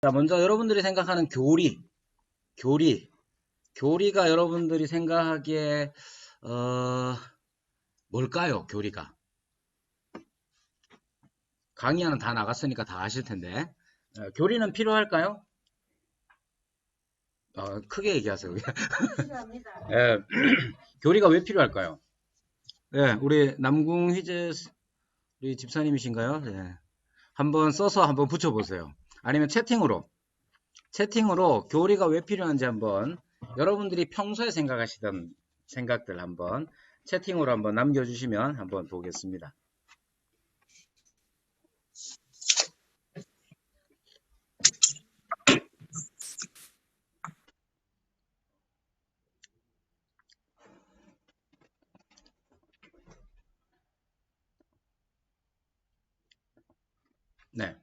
자, 먼저 여러분들이 생각하는 교리가 여러분들이 생각하기에 뭘까요? 교리가. 강의하는 다 나갔으니까 다 아실 텐데. 교리는 필요할까요? 크게 얘기하세요. 필요합니다. 예, 교리가 왜 필요할까요? 예, 우리 남궁희재 우리 집사님이신가요? 예. 한번 써서 한번 붙여보세요. 아니면 채팅으로 교리가 왜 필요한지 한번 여러분들이 평소에 생각하시던 생각들 한번 채팅으로 한번 남겨주시면 한번 보겠습니다. 네.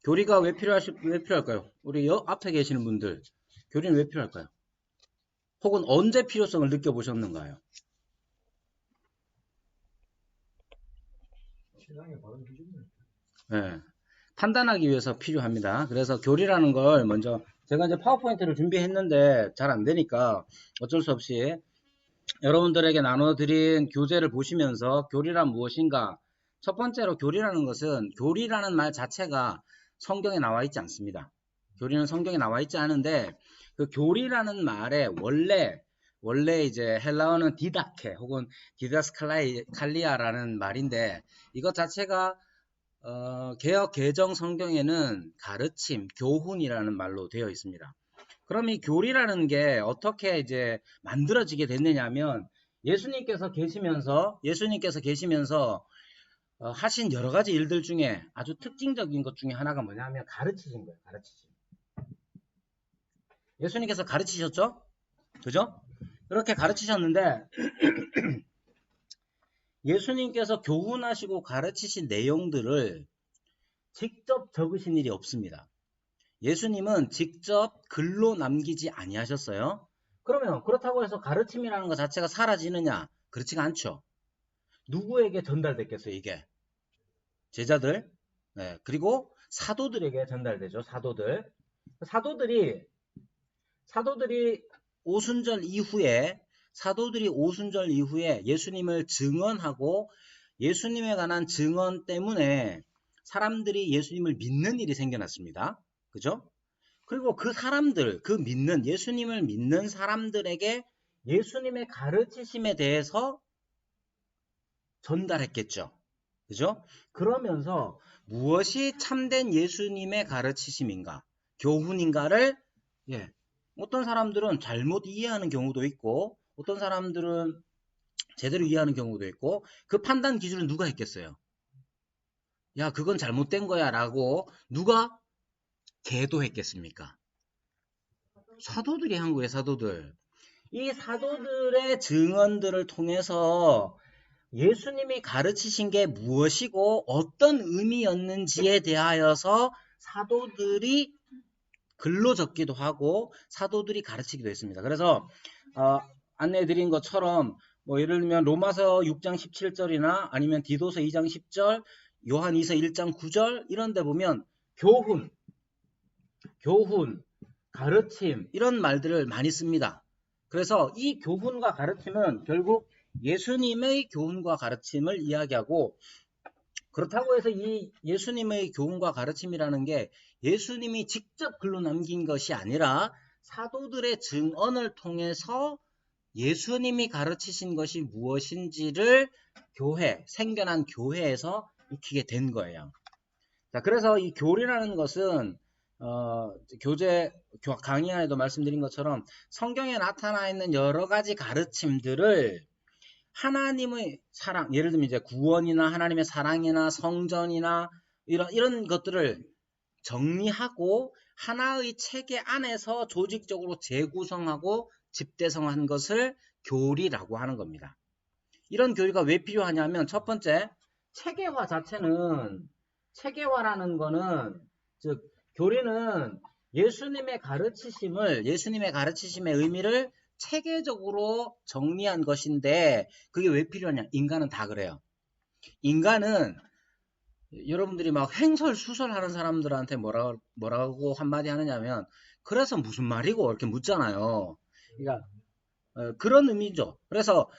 교리가 왜 필요할까요? 우리 앞에 계시는 분들, 교리는 왜 필요할까요? 혹은 언제 필요성을 느껴보셨는가요? 네. 판단하기 위해서 필요합니다. 그래서 교리라는 걸 먼저, 제가 이제 파워포인트를 준비했는데 잘 안 되니까 어쩔 수 없이 여러분들에게 나눠드린 교재를 보시면서 교리란 무엇인가? 첫 번째로 교리라는 것은, 교리라는 말 자체가 성경에 나와 있지 않습니다. 교리는 성경에 나와 있지 않은데, 그 교리라는 말의 원래 이제 헬라어는 디다케 혹은 디다스칼리아라는 말인데, 이것 자체가 개역 개정 성경에는 가르침, 교훈이라는 말로 되어 있습니다. 그럼 이 교리라는 게 어떻게 이제 만들어지게 됐느냐면, 예수님께서 계시면서 하신 여러 가지 일들 중에 아주 특징적인 것 중에 하나가 뭐냐면 가르치신 거예요. 가르치심. 예수님께서 가르치셨죠? 그죠? 그렇게 가르치셨는데 예수님께서 교훈하시고 가르치신 내용들을 직접 적으신 일이 없습니다. 예수님은 직접 글로 남기지 아니하셨어요. 그러면 그렇다고 해서 가르침이라는 것 자체가 사라지느냐? 그렇지가 않죠. 누구에게 전달됐겠어요, 이게? 제자들, 네, 그리고 사도들에게 전달되죠. 사도들이 사도들이 오순절 이후에 예수님을 증언하고 예수님에 관한 증언 때문에 사람들이 예수님을 믿는 일이 생겨났습니다. 그죠? 그리고 그 사람들, 예수님을 믿는 사람들에게 예수님의 가르치심에 대해서 전달했겠죠. 그죠? 그러면서 무엇이 참된 예수님의 가르치심인가, 교훈인가를, 어떤 사람들은 잘못 이해하는 경우도 있고, 어떤 사람들은 제대로 이해하는 경우도 있고, 그 판단 기준을 누가 했겠어요? 야, 그건 잘못된 거야 라고 누가 계도했겠습니까? 사도들이 한 거예요, 사도들. 이 사도들의 증언들을 통해서 예수님이 가르치신 게 무엇이고 어떤 의미였는지에 대하여서 사도들이 글로 적기도 하고 사도들이 가르치기도 했습니다. 그래서 안내해드린 것처럼 뭐 예를 들면 로마서 6장 17절이나 아니면 디도서 2장 10절, 요한이서 1장 9절 이런 데 보면 교훈, 가르침 이런 말들을 많이 씁니다. 그래서 이 교훈과 가르침은 결국 예수님의 교훈과 가르침을 이야기하고, 그렇다고 해서 이 예수님의 교훈과 가르침이라는 게 예수님이 직접 글로 남긴 것이 아니라 사도들의 증언을 통해서 예수님이 가르치신 것이 무엇인지를 생겨난 교회에서 익히게 된 거예요. 자, 그래서 이 교리라는 것은 강의 안에도 말씀드린 것처럼 성경에 나타나 있는 여러 가지 가르침들을 하나님의 사랑, 예를 들면 이제 구원이나 하나님의 사랑이나 성전이나 이런 것들을 정리하고 하나의 체계 안에서 조직적으로 재구성하고 집대성한 것을 교리라고 하는 겁니다. 이런 교리가 왜 필요하냐면, 첫 번째, 체계화라는 거는, 즉 교리는 예수님의 가르치심의 의미를 체계적으로 정리한 것인데, 그게 왜 필요하냐? 인간은 다 그래요. 인간은 여러분들이 막 횡설수설하는 사람들한테 뭐라고 한마디 하느냐면 그래서 무슨 말이고 이렇게 묻잖아요. 그러니까 그런 의미죠. 그래서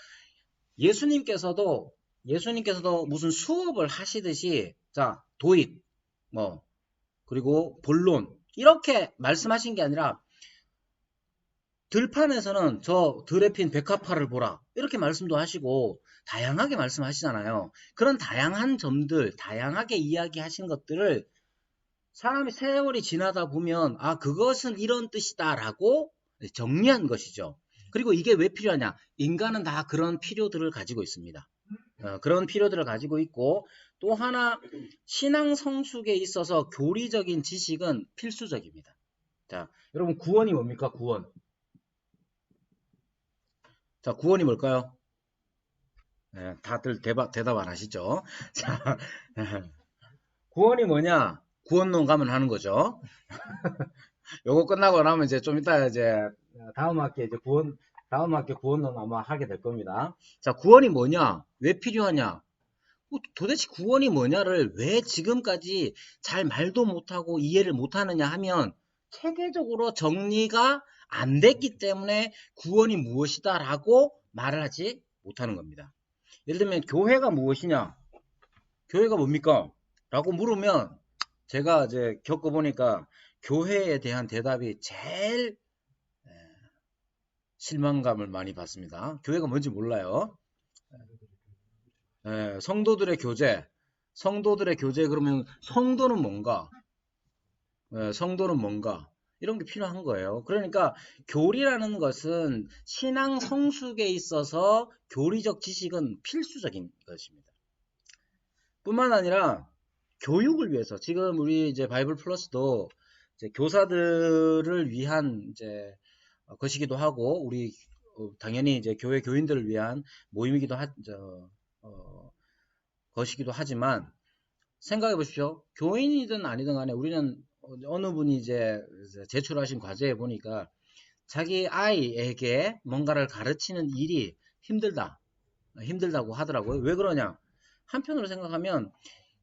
예수님께서도 무슨 수업을 하시듯이 자 도입 뭐 그리고 본론 이렇게 말씀하신 게 아니라 들판에서는 저 들에 핀 백합화를 보라 이렇게 말씀도 하시고 다양하게 말씀하시잖아요. 그런 다양한 점들 다양하게 이야기하신 것들을 사람이 세월이 지나다 보면 아 그것은 이런 뜻이다 라고 정리한 것이죠. 그리고 이게 왜 필요하냐, 인간은 다 그런 필요들을 가지고 있습니다. 그런 필요들을 가지고 있고 또 하나 신앙 성숙에 있어서 교리적인 지식은 필수적입니다. 자 여러분 구원이 뭡니까? 구원. 자 구원이 뭘까요? 네, 다들 대답 안 하시죠? 자 구원이 뭐냐? 구원론 가면 하는 거죠. 요거 끝나고 나면 이제 좀 이따 이제 다음 학기에 이제 다음 학기 구원론 아마 하게 될 겁니다. 자, 구원이 뭐냐? 왜 필요하냐? 도대체 구원이 뭐냐를 왜 지금까지 잘 말도 못하고 이해를 못하느냐 하면 체계적으로 정리가 안 됐기 때문에 구원이 무엇이다 라고 말을 하지 못하는 겁니다. 예를 들면 교회가 무엇이냐? 교회가 뭡니까? 라고 물으면 제가 이제 겪어보니까 교회에 대한 대답이 제일 실망감을 많이 받습니다. 교회가 뭔지 몰라요. 성도들의 교제. 성도들의 교제 그러면 성도는 뭔가? 성도는 뭔가? 이런 게 필요한 거예요. 그러니까 교리라는 것은 신앙 성숙에 있어서 교리적 지식은 필수적인 것입니다. 뿐만 아니라 교육을 위해서 지금 우리 이제 바이블 플러스도 이제 교사들을 위한 이제 것이기도 하고 우리 당연히 이제 교회 교인들을 위한 모임이기도 것이기도 하지만 생각해 보십시오. 교인이든 아니든 간에 우리는 어느 분이 이제 제출하신 과제에 보니까 자기 아이에게 뭔가를 가르치는 일이 힘들다고 하더라고요. 왜 그러냐? 한편으로 생각하면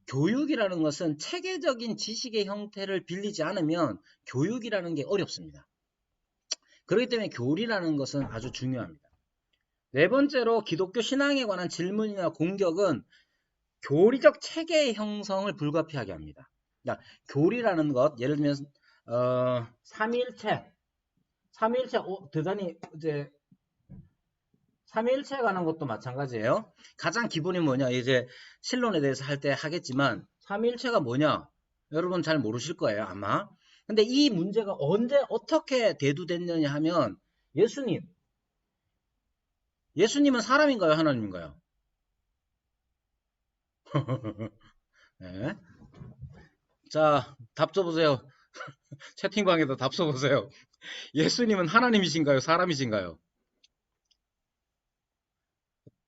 교육이라는 것은 체계적인 지식의 형태를 빌리지 않으면 교육이라는 게 어렵습니다. 그렇기 때문에 교리라는 것은 아주 중요합니다. 네 번째로 기독교 신앙에 관한 질문이나 공격은 교리적 체계의 형성을 불가피하게 합니다. 그러니까 교리라는 것, 예를 들면 삼위일체 대단히 이제 삼위일체에 관한 것도 마찬가지예요. 가장 기본이 뭐냐, 이제 신론에 대해서 할 때 하겠지만 삼위일체가 뭐냐 여러분 잘 모르실 거예요 아마. 근데 이 문제가 언제 어떻게 대두됐느냐 하면 예수님은 사람인가요 하나님인가요? 네. 자, 답 써보세요. 채팅방에다 답 써보세요. 예수님은 하나님이신가요 사람이신가요?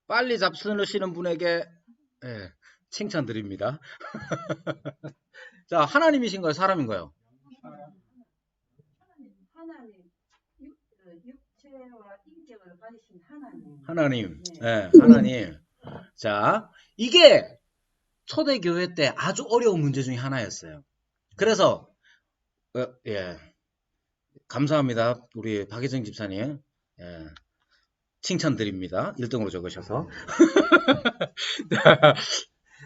빨리 잡수시는 분에게 칭찬드립니다. 자, 하나님이신가요 사람인가요? 하나님, 육체와 인격을 가지신 하나님. 네. 하나님. 자, 이게 초대교회 때 아주 어려운 문제 중에 하나였어요. 그래서 감사합니다. 우리 박혜정 집사님. 칭찬드립니다. 1등으로 적으셔서.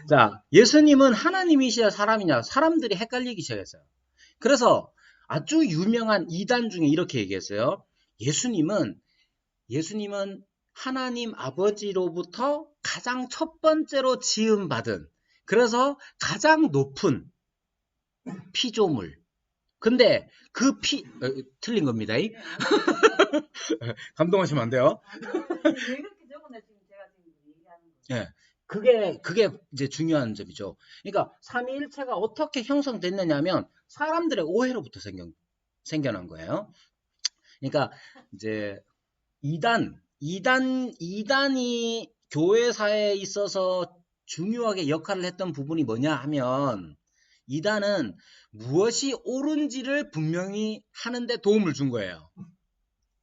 자, 예수님은 하나님이시냐 사람이냐 사람들이 헷갈리기 시작했어요. 그래서 아주 유명한 이단 중에 이렇게 얘기했어요. 예수님은 하나님 아버지로부터 가장 첫 번째로 지음받은, 그래서 가장 높은 피조물. 근데 그 틀린 겁니다. 감동하시면 안 돼요. 왜 그렇게 적어내 지금 제가 지금 얘기하는 거예요? 그게 이제 중요한 점이죠. 그러니까 삼위일체가 어떻게 형성됐느냐면 사람들의 오해로부터 생겨난 거예요. 그러니까 이제 이단이 교회사에 있어서 중요하게 역할을 했던 부분이 뭐냐 하면 이단은 무엇이 옳은지를 분명히 하는데 도움을 준 거예요.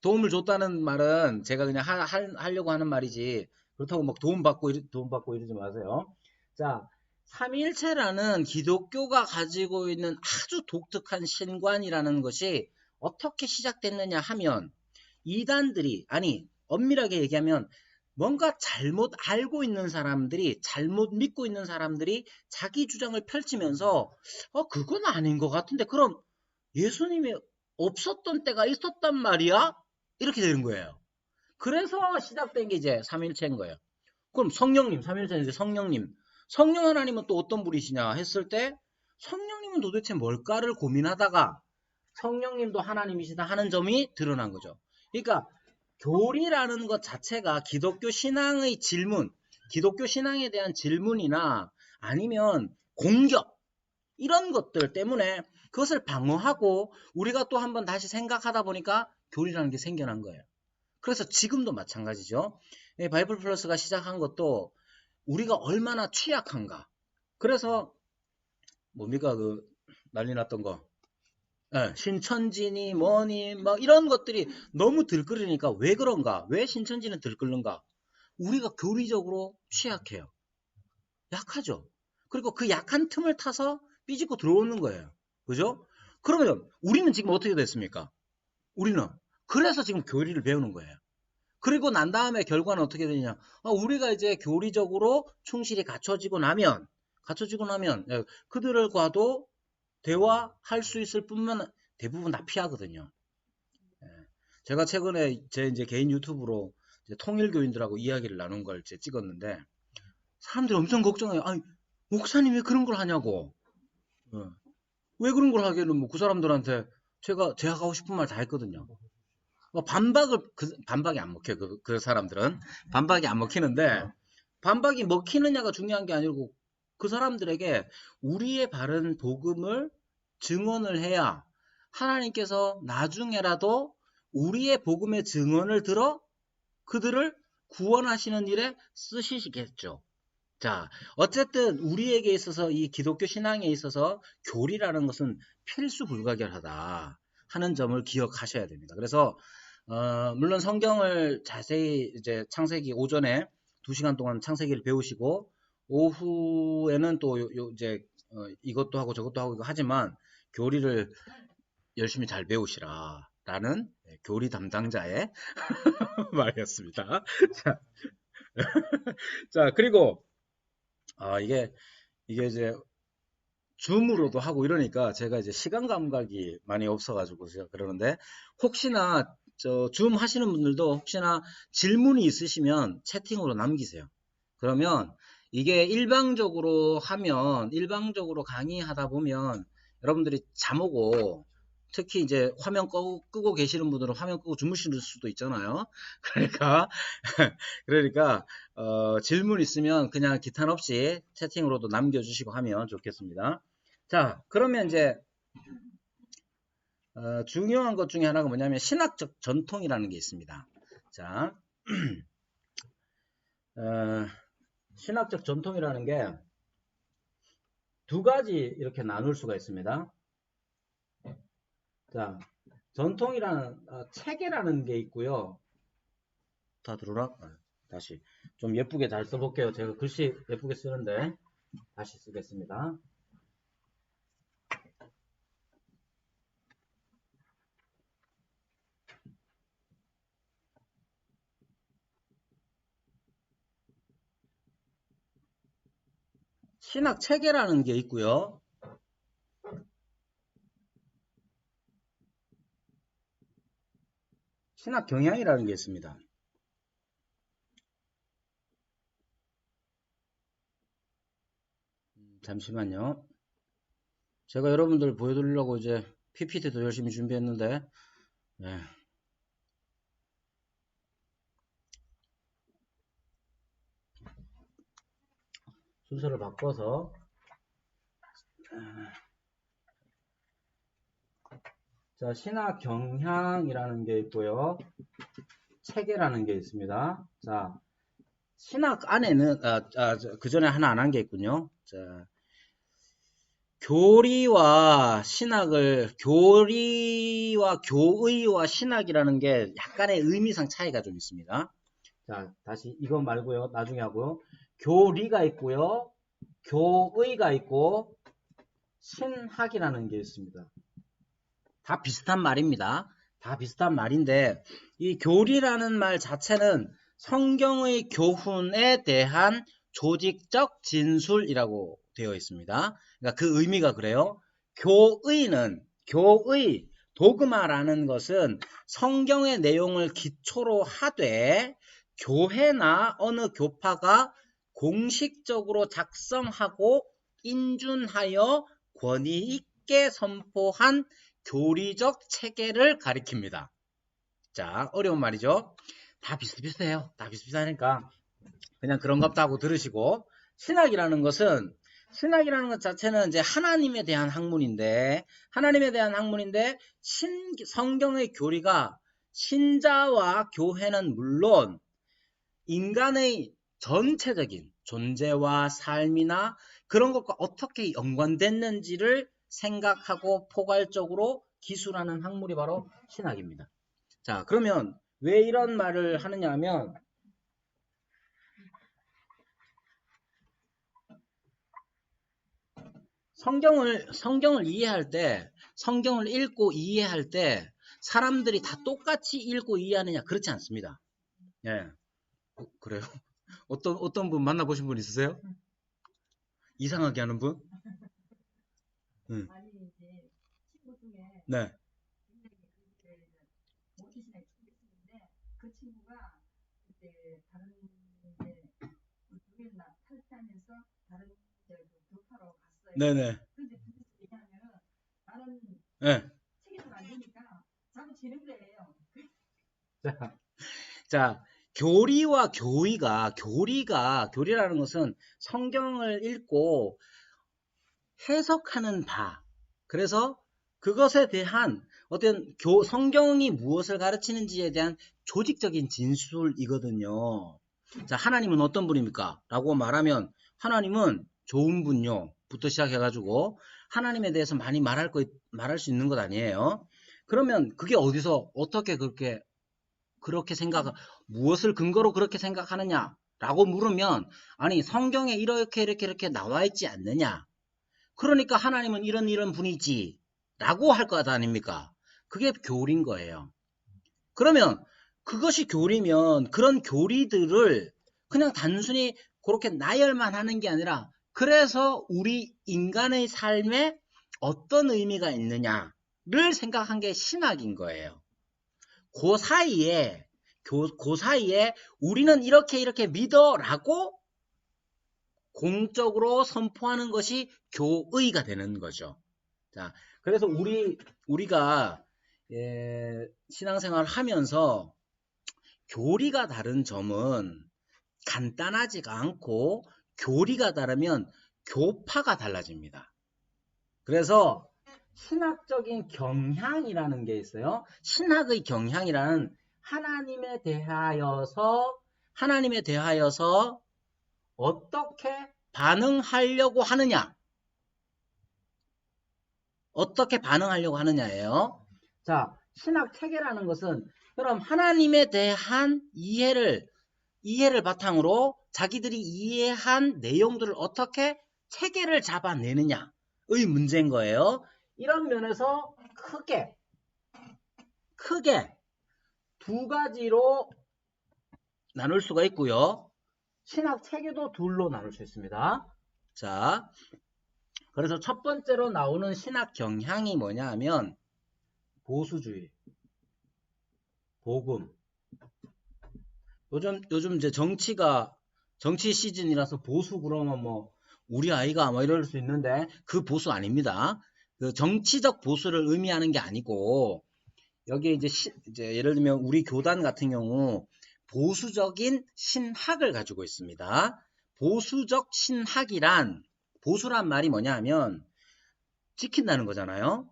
도움을 줬다는 말은 제가 그냥 하려고 하는 말이지 그렇다고 막 도움 받고 이러지 마세요. 자, 삼위일체라는 기독교가 가지고 있는 아주 독특한 신관이라는 것이 어떻게 시작됐느냐 하면 이단들이, 아니 엄밀하게 얘기하면 뭔가 잘못 알고 있는 사람들이, 잘못 믿고 있는 사람들이 자기 주장을 펼치면서 그건 아닌 것 같은데 그럼 예수님이 없었던 때가 있었단 말이야? 이렇게 되는 거예요. 그래서 시작된 게 이제 삼위일체인 거예요. 그럼 성령님, 삼위일체는 이제 성령님, 성령 하나님은 또 어떤 분이시냐 했을 때 성령님은 도대체 뭘까를 고민하다가 성령님도 하나님이시다 하는 점이 드러난 거죠. 그러니까 교리라는 것 자체가 기독교 신앙의 질문, 기독교 신앙에 대한 질문이나 아니면 공격 이런 것들 때문에 그것을 방어하고 우리가 또 한번 다시 생각하다 보니까 교리라는 게 생겨난 거예요. 그래서 지금도 마찬가지죠. 바이블 플러스가 시작한 것도 우리가 얼마나 취약한가. 그래서 뭡니까 그 난리 났던 거. 신천지니 뭐니 막 이런 것들이 너무 들끓으니까 왜 그런가? 왜 신천지는 들끓는가? 우리가 교리적으로 취약해요. 약하죠. 그리고 그 약한 틈을 타서 삐집고 들어오는 거예요. 그죠? 그러면 우리는 지금 어떻게 됐습니까? 우리는 그래서 지금 교리를 배우는 거예요. 그리고 난 다음에 결과는 어떻게 되냐? 우리가 이제 교리적으로 충실히 갖춰지고 나면 그들과도 대화할 수 있을 뿐만 대부분 다 피하거든요. 제가 최근에 제 이제 개인 유튜브로 이제 통일교인들하고 이야기를 나눈 걸 이제 찍었는데 사람들이 엄청 걱정해요. 아니 목사님 왜 그런 걸 하냐고. 왜 그런 걸 하기에는 뭐 그 사람들한테 제가 하고 싶은 말 다 했거든요. 반박이 안 먹혀요. 그 사람들은 반박이 안 먹히는데 반박이 먹히느냐가 중요한 게 아니고 그 사람들에게 우리의 바른 복음을 증언을 해야 하나님께서 나중에라도 우리의 복음의 증언을 들어 그들을 구원하시는 일에 쓰시겠죠. 자, 어쨌든 우리에게 있어서 이 기독교 신앙에 있어서 교리라는 것은 필수 불가결하다 하는 점을 기억하셔야 됩니다. 그래서 물론 성경을 자세히 이제 창세기 오전에 2시간 동안 창세기를 배우시고 오후에는 또 이제 이것도 하고 저것도 하고 하지만 교리를 열심히 잘 배우시라 라는 교리 담당자의 말이었습니다. 자, 그리고 이게 이제 줌으로도 하고 이러니까 제가 이제 시간 감각이 많이 없어가지고 제가 그러는데 혹시나 줌 하시는 분들도 혹시나 질문이 있으시면 채팅으로 남기세요. 그러면 이게 일방적으로 강의하다 보면 여러분들이 잠 오고 특히 이제 화면 끄고 계시는 분들은 화면 끄고 주무실 수도 있잖아요. 그러니까 질문 있으면 그냥 기탄 없이 채팅으로도 남겨주시고 하면 좋겠습니다. 자, 그러면 이제 중요한 것 중에 하나가 뭐냐면 신학적 전통이라는 게 있습니다. 자, 신학적 전통이라는 게 두 가지 이렇게 나눌 수가 있습니다. 자, 전통이라는 체계라는 게 있고요. 다 들어라? 다시 좀 예쁘게 잘 써볼게요. 제가 글씨 예쁘게 쓰는데 다시 쓰겠습니다. 신학 체계라는 게 있고요. 신학 경향이라는 게 있습니다. 잠시만요. 제가 여러분들 보여드리려고 이제 PPT도 열심히 준비했는데 네. 순서를 바꿔서 자, 신학 경향이라는 게 있고요. 체계라는 게 있습니다. 자, 신학 안에는 그 전에 하나 안 한 게 있군요. 자, 교리와 교의와 신학이라는 게 약간의 의미상 차이가 좀 있습니다. 자, 다시 이건 말고요. 나중에 하고요. 교리가 있고요. 교의가 있고 신학이라는 게 있습니다. 다 비슷한 말입니다. 다 비슷한 말인데 이 교리라는 말 자체는 성경의 교훈에 대한 조직적 진술이라고 되어 있습니다. 그러니까 그 의미가 그래요. 교의, 도그마라는 것은 성경의 내용을 기초로 하되 교회나 어느 교파가 공식적으로 작성하고 인준하여 권위 있게 선포한 교리적 체계를 가리킵니다. 자, 어려운 말이죠. 다 비슷비슷해요. 다 비슷비슷하니까 그냥 그런갑다 하고 들으시고, 신학이라는 것 자체는 이제 하나님에 대한 학문인데 성경의 교리가 신자와 교회는 물론 인간의 전체적인 존재와 삶이나 그런 것과 어떻게 연관됐는지를 생각하고 포괄적으로 기술하는 학문이 바로 신학입니다. 자, 그러면 왜 이런 말을 하느냐 하면 성경을 이해할 때, 성경을 읽고 이해할 때 사람들이 다 똑같이 읽고 이해하느냐? 그렇지 않습니다. 예. 그래요? 어떤 분 만나보신 분 있으세요? 이상하게 하는 분? 응. 아니 이제 친구 중에 네. 모티신의 친구 있는데 그 친구가 그때 다른 이제 탈퇴하면서 다른 이제 그 교파로 갔어요. 네네. 근데 그래서 얘기하면은 나는 네. 책임을 안 지니까 자꾸 지는 거예요. 자, 교리와 교리라는 것은 성경을 읽고 해석하는 바. 그래서 그것에 대한 어떤 성경이 무엇을 가르치는지에 대한 조직적인 진술이거든요. 자, 하나님은 어떤 분입니까? 라고 말하면 하나님은 좋은 분요. 부터 시작해가지고 하나님에 대해서 많이 말할 수 있는 것 아니에요. 그러면 그게 어디서 어떻게 그렇게 무엇을 근거로 그렇게 생각하느냐? 라고 물으면 아니 성경에 이렇게 나와 있지 않느냐? 그러니까 하나님은 이런 분이지 라고 할 것 아닙니까? 그게 교리인 거예요. 그러면 그것이 교리면 그런 교리들을 그냥 단순히 그렇게 나열만 하는 게 아니라 그래서 우리 인간의 삶에 어떤 의미가 있느냐를 생각한 게 신학인 거예요. 그 사이에 우리는 이렇게 믿어라고 공적으로 선포하는 것이 교의가 되는 거죠. 자, 그래서 우리가 신앙생활을 하면서 교리가 다른 점은 간단하지가 않고 교리가 다르면 교파가 달라집니다. 그래서 신학적인 경향이라는 게 있어요. 신학의 경향이라는 하나님에 대하여서 어떻게 반응하려고 하느냐? 어떻게 반응하려고 하느냐예요. 자, 신학 체계라는 것은 그럼 하나님에 대한 이해를 바탕으로 자기들이 이해한 내용들을 어떻게 체계를 잡아내느냐의 문제인 거예요. 이런 면에서 크게 두 가지로 나눌 수가 있고요. 신학 체계도 둘로 나눌 수 있습니다. 자, 그래서 첫 번째로 나오는 신학 경향이 뭐냐 하면 보수주의, 복음. 요즘 이제 정치 시즌이라서 보수 그러면 뭐 우리 아이가 뭐 이럴 수 있는데 그 보수 아닙니다. 그 정치적 보수를 의미하는 게 아니고 여기에 이제 예를 들면 우리 교단 같은 경우 보수적인 신학을 가지고 있습니다. 보수란 말이 뭐냐 하면 지킨다는 거잖아요.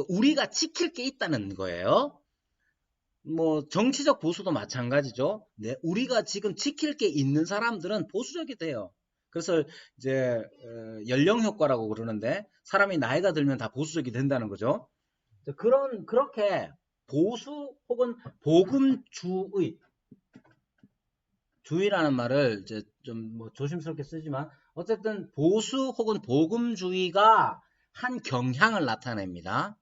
우리가 지킬 게 있다는 거예요. 뭐 정치적 보수도 마찬가지죠. 네, 우리가 지금 지킬 게 있는 사람들은 보수적이 돼요. 그래서 이제 연령 효과라고 그러는데 사람이 나이가 들면 다 보수적이 된다는 거죠. 그렇게 보수 혹은 복음주의 주의라는 말을 이제 좀 뭐 조심스럽게 쓰지만 어쨌든 보수 혹은 복음주의가 한 경향을 나타냅니다.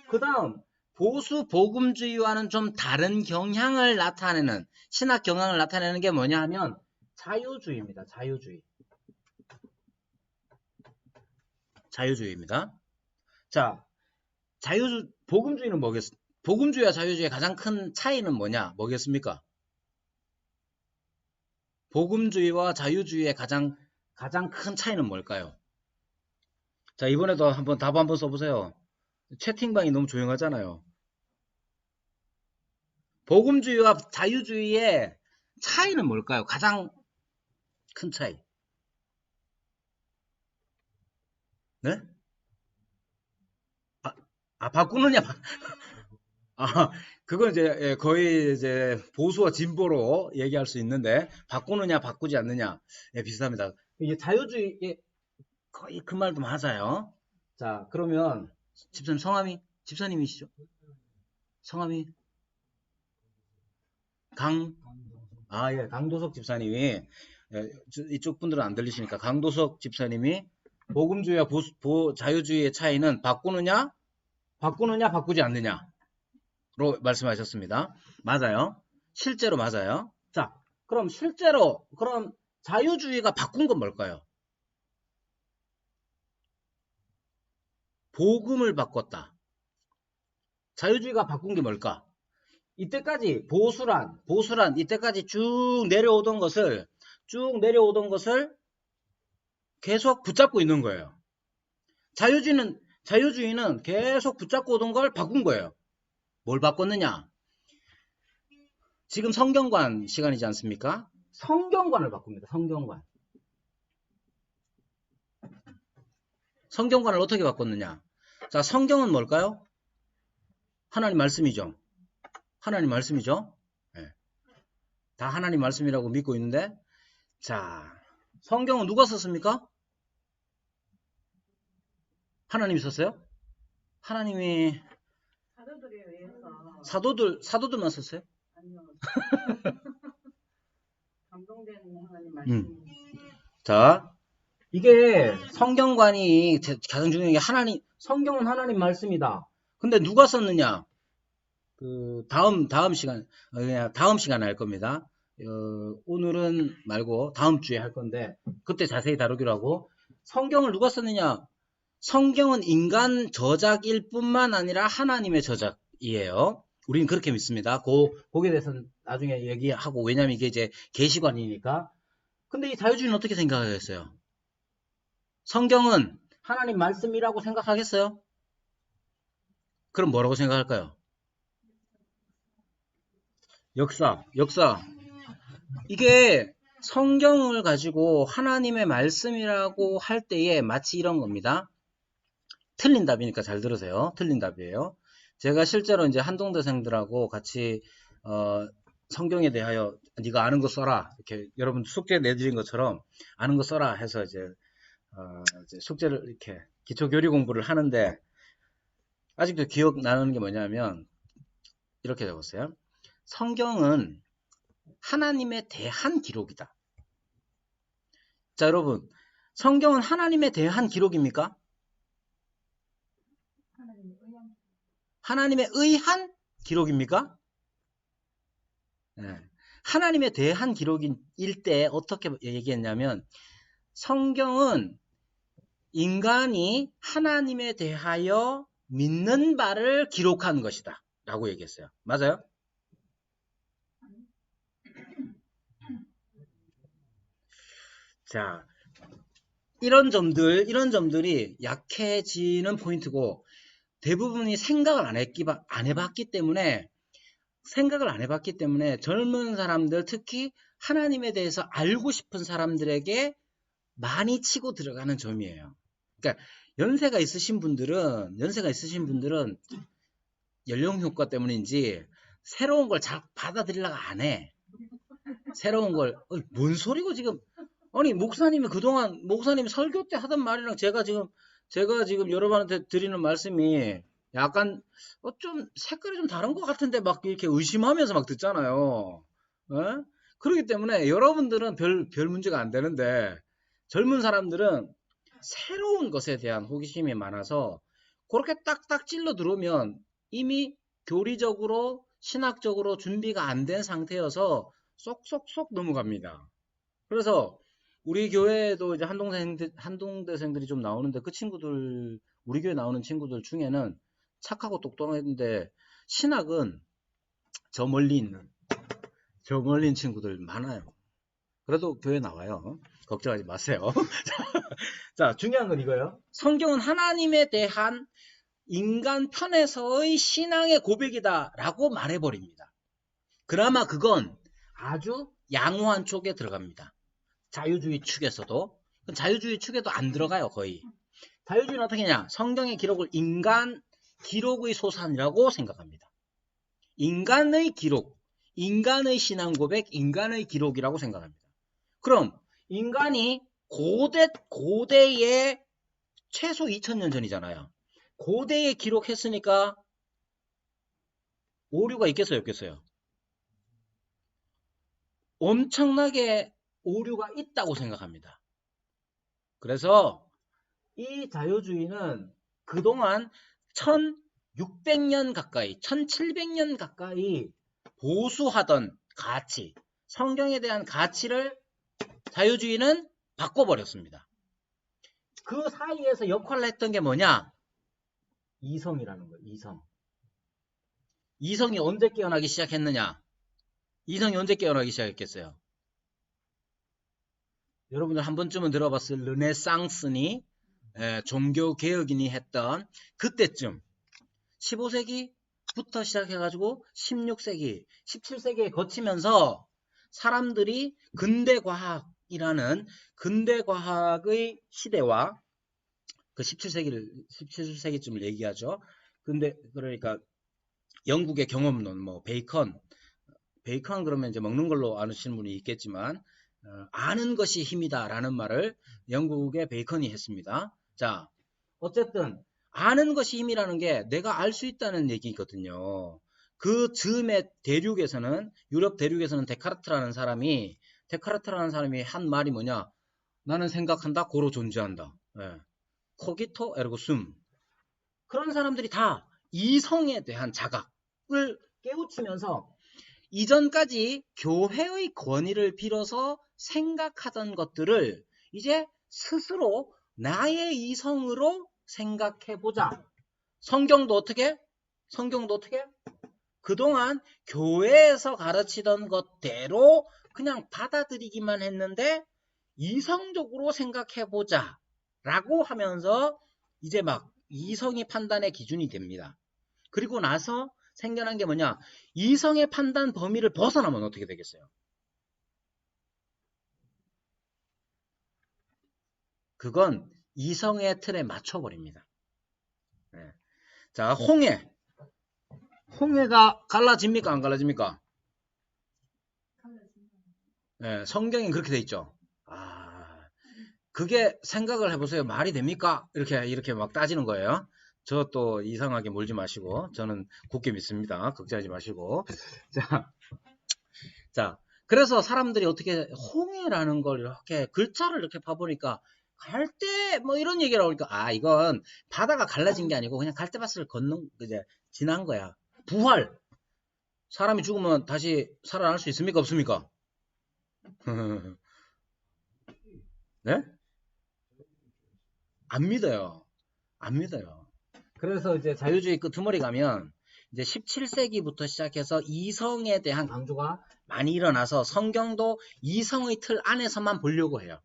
그 다음 보수 복음주의와는 좀 다른 경향을 나타내는 신학 경향을 나타내는 게 뭐냐 하면 자유주의입니다. 자유주의입니다. 자, 복음주의는 뭐겠습니까? 복음주의와 자유주의의 가장 큰 차이는 뭐겠습니까? 복음주의와 자유주의의 가장 큰 차이는 뭘까요? 자, 이번에도 답 한번 써보세요. 채팅방이 너무 조용하잖아요. 복음주의와 자유주의의 차이는 뭘까요? 가장 큰 차이. 네? 바꾸느냐? 그건 이제 거의 이제 보수와 진보로 얘기할 수 있는데 바꾸느냐 바꾸지 않느냐 비슷합니다. 이게 자유주의 거의 그 말도 맞아요. 자, 그러면 집사님 성함이 집사님이시죠? 성함이 강도석 집사님이 이쪽 분들은 안 들리시니까 강도석 집사님이 복음주의와 자유주의의 차이는 바꾸느냐 바꾸지 않느냐로 말씀하셨습니다. 맞아요. 실제로 맞아요. 자, 그럼 실제로 자유주의가 바꾼 건 뭘까요? 복음을 바꿨다. 자유주의가 바꾼 게 뭘까? 이때까지 보수란 이때까지 쭉 내려오던 것을 계속 붙잡고 있는 거예요. 자유주의는 계속 붙잡고 오던 걸 바꾼 거예요. 뭘 바꿨느냐? 지금 성경관 시간이지 않습니까? 성경관을 바꿉니다. 성경관을 어떻게 바꿨느냐? 자, 성경은 뭘까요? 하나님 말씀이죠. 네. 다 하나님 말씀이라고 믿고 있는데, 자, 성경은 누가 썼습니까? 하나님이 썼어요? 하나님이 사도들에 의해서 사도들만 썼어요? 아니요. 감동된 하나님 말씀. 자, 이게 성경관이 가장 중요한 게 성경은 하나님 말씀이다. 근데 누가 썼느냐? 다음 시간에 할 겁니다. 오늘은 말고 다음 주에 할 건데 그때 자세히 다루기로 하고, 성경을 누가 썼느냐? 성경은 인간 저작일 뿐만 아니라 하나님의 저작이에요. 우리는 그렇게 믿습니다. 거기에 대해서는 나중에 얘기하고, 왜냐면 이게 이제 계시관이니까. 근데 이 자유주의는 어떻게 생각하겠어요? 성경은 하나님 말씀이라고 생각하겠어요? 그럼 뭐라고 생각할까요? 역사. 이게 성경을 가지고 하나님의 말씀이라고 할 때에 마치 이런 겁니다. 틀린 답이니까 잘 들으세요. 틀린 답이에요. 제가 실제로 이제 한동대생들하고 같이 성경에 대하여 네가 아는 거 써라, 이렇게 여러분 숙제 내드린 것처럼 아는 거 써라 해서 이제 숙제를 이렇게 기초교리 공부를 하는데, 아직도 기억나는 게 뭐냐면 이렇게 적었어요. 성경은 하나님에 대한 기록이다. 자, 여러분, 성경은 하나님에 대한 기록입니까? 하나님에 의한 기록입니까? 네. 하나님에 대한 기록일 때 어떻게 얘기했냐면, 성경은 인간이 하나님에 대하여 믿는 바를 기록한 것이다 라고 얘기했어요. 맞아요? 자, 이런 점들이 약해지는 포인트고, 대부분이 생각을 안 해봤기 때문에 젊은 사람들, 특히 하나님에 대해서 알고 싶은 사람들에게 많이 치고 들어가는 점이에요. 그러니까 연세가 있으신 분들은 연령 효과 때문인지 새로운 걸 잘 받아들이려고 안 해. 새로운 걸 뭔 소리고 지금, 아니 목사님이 설교 때 하던 말이랑 제가 지금 여러분한테 드리는 말씀이 약간 좀 색깔이 좀 다른 것 같은데 막 이렇게 의심하면서 막 듣잖아요. 그렇기 때문에 여러분들은 별 문제가 안 되는데 젊은 사람들은 새로운 것에 대한 호기심이 많아서 그렇게 딱딱 찔러 들어오면 이미 교리적으로 신학적으로 준비가 안 된 상태여서 쏙쏙쏙 넘어갑니다. 그래서 우리 교회에도 이제 한동대생들이 좀 나오는데 그 친구들, 우리 교회 나오는 친구들 중에는 착하고 똑똑한데 신학은 저 멀리 있는 친구들 많아요. 그래도 교회 나와요. 걱정하지 마세요. 자, 중요한 건 이거예요. 성경은 하나님에 대한 인간 편에서의 신앙의 고백이다라고 말해버립니다. 그나마 그건 아주 양호한 쪽에 들어갑니다. 자유주의 측에서도. 자유주의 측에도 안 들어가요, 거의. 자유주의는 어떻게 하냐? 성경의 기록을 인간 기록의 소산이라고 생각합니다. 인간의 기록, 인간의 신앙 고백, 인간의 기록이라고 생각합니다. 그럼 인간이 고대에 최소 2000년 전이잖아요. 고대에 기록했으니까 오류가 있겠어요, 없겠어요? 엄청나게 오류가 있다고 생각합니다. 그래서 이 자유주의는 그동안 1600년 가까이, 1700년 가까이 보수하던 가치, 성경에 대한 가치를 자유주의는 바꿔버렸습니다. 그 사이에서 역할을 했던 게 뭐냐? 이성이라는 거예요. 이성. 이성이 언제 깨어나기 시작했느냐? 이성이 언제 깨어나기 시작했겠어요? 여러분들 한 번쯤은 들어봤을 르네상스니 종교개혁인이 했던 그때쯤 15세기부터 시작해가지고 16세기, 17세기에 거치면서 사람들이 근대과학이라는 근대과학의 시대와 그 17세기쯤을 얘기하죠. 근데 그러니까 영국의 경험론, 뭐 베이컨 그러면 이제 먹는 걸로 아시는 분이 있겠지만 아는 것이 힘이다라는 말을 영국의 베이컨이 했습니다. 자, 어쨌든 아는 것이 힘이라는 게 내가 알 수 있다는 얘기거든요. 그 즈음의 대륙에서는 유럽 대륙에서는 데카르트라는 사람이 한 말이 뭐냐? 나는 생각한다, 고로 존재한다. 코기토 에르고 숨. 그런 사람들이 다 이성에 대한 자각을 깨우치면서 이전까지 교회의 권위를 빌어서 생각하던 것들을 이제 스스로 나의 이성으로 생각해보자. 성경도 어떻게? 그동안 교회에서 가르치던 것대로 그냥 받아들이기만 했는데 이성적으로 생각해보자 라고 하면서 이제 막 이성이 판단의 기준이 됩니다. 그리고 나서 생겨난 게 뭐냐? 이성의 판단 범위를 벗어나면 어떻게 되겠어요? 그건 이성의 틀에 맞춰버립니다. 네. 자, 홍해가 갈라집니까? 안 갈라집니까? 네, 성경엔 그렇게 돼 있죠. 그게 생각을 해보세요. 말이 됩니까? 이렇게 막 따지는 거예요. 저 또 이상하게 몰지 마시고 저는 굳게 믿습니다. 걱정하지 마시고. 자, 그래서 사람들이 어떻게 홍해라는 걸 이렇게 글자를 이렇게 봐보니까 갈대 뭐 이런 얘기를 하니까 이건 바다가 갈라진 게 아니고 그냥 갈대밭을 이제 지난 거야. 부활. 사람이 죽으면 다시 살아날 수 있습니까? 없습니까? 네? 안 믿어요. 그래서 이제 자유주의 끄트머리 가면 이제 17세기부터 시작해서 이성에 대한 강조가 많이 일어나서 성경도 이성의 틀 안에서만 보려고 해요.